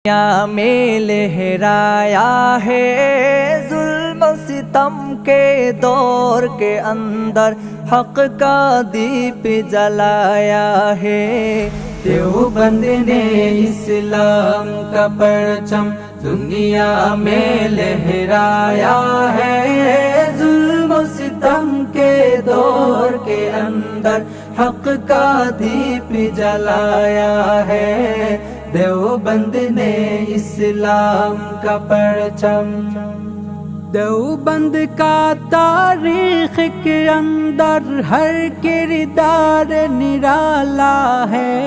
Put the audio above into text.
दुनिया में लहराया है जुल्म सितम के दौर के अंदर, हक का दीप जलाया है। देवबंद ने इस्लाम का परचम दुनिया में लहराया है, जुल्म सितम के दौर के अंदर हक का दीप जलाया है। देवबंद ने इस्लाम का परचम, देवबंद का तारीख के अंदर हर किरदार निराला है।